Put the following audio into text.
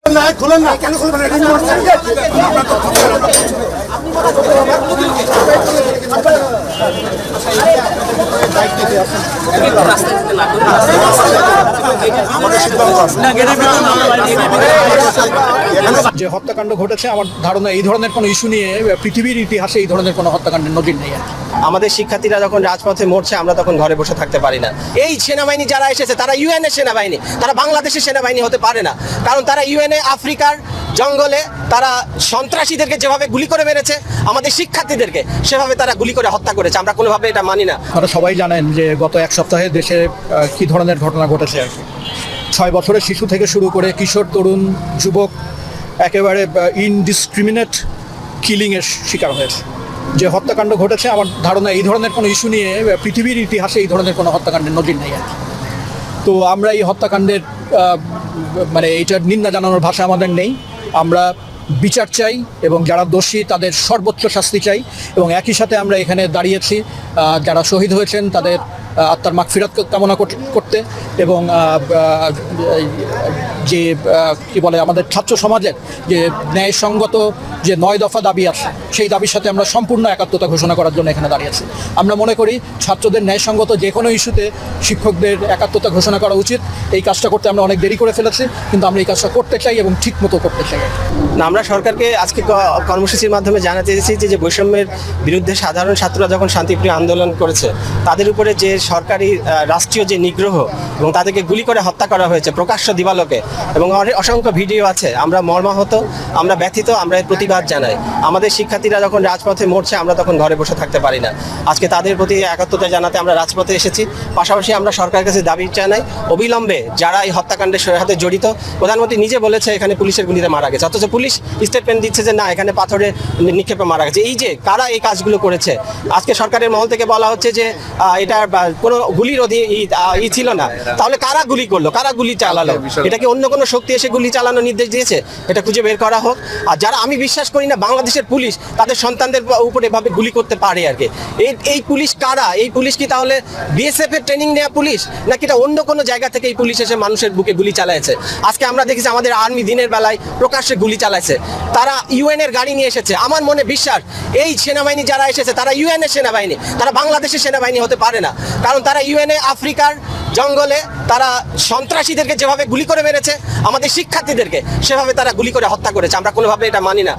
না খুলেন না কেন খুলবেন যে হত্যাকাণ্ড ঘটেছে আমার ধারণা এই ধরনের কোনো ইস্যু নিয়ে পৃথিবীর ইতিহাসে এই ধরনের কোনো হত্যাকাণ্ডের নজির নেই। আমাদের শিক্ষার্থীরা যখন রাজপথে মরছে আমরা তখন ঘরে বসে থাকতে পারি না। এই সেনাবাহিনী যারা এসেছে তারা ইউএনএ সেনাবাহিনী, তারা বাংলাদেশের সেনাবাহিনী হতে পারে না। কারণ তারা ইউএনএ আফ্রিকার জঙ্গলে তারা সন্ত্রাসীদেরকে যেভাবে গুলি করে মেরেছে, আমাদের শিক্ষার্থীদেরকে সেভাবে তারা গুলি করে হত্যা করেছে। আমরা কোনোভাবে এটা মানি না। আপনারা সবাই জানেন যে গত এক সপ্তাহে দেশে কী ধরনের ঘটনা ঘটেছে আর কি। 6 বছরের শিশু থেকে শুরু করে কিশোর, তরুণ, যুবক একেবারে ইনডিসক্রিমিনেট কিলিংয়ের শিকার হয়েছে। যে হত্যাকাণ্ড ঘটেছে আমার ধারণা এই ধরনের কোনো ইস্যু নিয়ে পৃথিবীর ইতিহাসে এই ধরনের কোনো হত্যাকাণ্ডের নজির নেই আর কি। তো আমরা এই হত্যাকাণ্ডের মানে এইটার নিন্দা জানানোর ভাষা আমাদের নেই। আমরা বিচার চাই এবং যারা দোষী তাদের সর্বোচ্চ শাস্তি চাই, এবং একই সাথে আমরা এখানে দাঁড়িয়েছি যারা শহীদ হয়েছেন তাদের আত্মার মাগফিরাত কামনা করতে, এবং যে কি বলে আমাদের ছাত্র সমাজের যে ন্যায়সঙ্গত যে 9 দফা দাবি আছে সেই দাবির সাথে আমরা সম্পূর্ণ একাত্মতা ঘোষণা করার জন্য এখানে দাঁড়িয়েছি। আমরা মনে করি ছাত্রদের ন্যায়সঙ্গত যে কোনো ইস্যুতে শিক্ষকদের একাত্মতা ঘোষণা করা উচিত। এই কাজটা করতে আমরা অনেক দেরি করে ফেলেছি, কিন্তু আমরা এই কাজটা করতে চাই এবং ঠিক মতো করতে চাই। না, আমরা সরকারকে আজকে কর্মসূচির মাধ্যমে জানাতে চেয়েছি যে বৈষম্যের বিরুদ্ধে সাধারণ ছাত্ররা যখন শান্তিপ্রিয় আন্দোলন করেছে তাদের উপরে যে সরকারি রাষ্ট্রীয় যে নিগ্রহ এবং তাদেরকে গুলি করে হত্যা করা হয়েছে প্রকাশ্য দিবালোকে, এবং অসংখ্য ভিডিও আছে, আমরা মর্মাহত, আমরা ব্যথিত, আমরা এর প্রতিবাদ জানাই। আমাদের শিক্ষার্থীরা যখন রাজপথে মরছে আমরা তখন ঘরে বসে থাকতে পারি না। আজকে তাদের প্রতি একাত্মতা জানাতে আমরা রাজপথে এসেছি। পাশাপাশি আমরা সরকারের কাছে দাবি জানাই অবিলম্বে যারা এই হত্যাকাণ্ডের সাথে জড়িত, প্রধানমন্ত্রী নিজে বলেছে এখানে পুলিশের গুলিতে মারা গেছে, অথচ পুলিশ স্টেটমেন্ট দিচ্ছে যে না এখানে পাথরে নিক্ষেপে মারা গেছে। এই যে কারা এই কাজগুলো করেছে, আজকে সরকারের মহল থেকে বলা হচ্ছে যে এটা কোনো গুলির ছিল না, তাহলে কারা গুলি করলো, কারা গুলি চালালো? এটা কি অন্য কোনো শক্তি এসে গুলি চালানোর নির্দেশ দিয়েছে? এটা খুঁজে বের করা হোক। আর যারা, আমি বিশ্বাস করি না বাংলাদেশের পুলিশ তাদের সন্তানদের উপরে এভাবে গুলি করতে পারে আর কি। এই পুলিশ কারা? এই পুলিশ কি তাহলে বিএসএফ এর ট্রেনিং নেওয়া পুলিশ, নাকি এটা অন্য কোনো জায়গা থেকে এই পুলিশ এসে মানুষের বুকে গুলি চালাইছে? আজকে আমরা দেখেছি আমাদের আর্মি দিনের বেলায় প্রকাশ্যে গুলি চালাইছে, তারা ইউএন এর গাড়ি নিয়ে এসেছে। আমার মনে বিশ্বাস এই সেনাবাহিনী যারা এসেছে তারা ইউএন এর সেনাবাহিনী, তারা বাংলাদেশের সেনাবাহিনী হতে পারে না। কারণ তারা ইউএনএ আফ্রিকার জঙ্গলে তারা সন্ত্রাসীদেরকে যেভাবে গুলি করে মেরেছে, আমাদের শিক্ষার্থীদেরকে সেভাবে তারা গুলি করে হত্যা করেছে। আমরা কোনোভাবে এটা মানি না।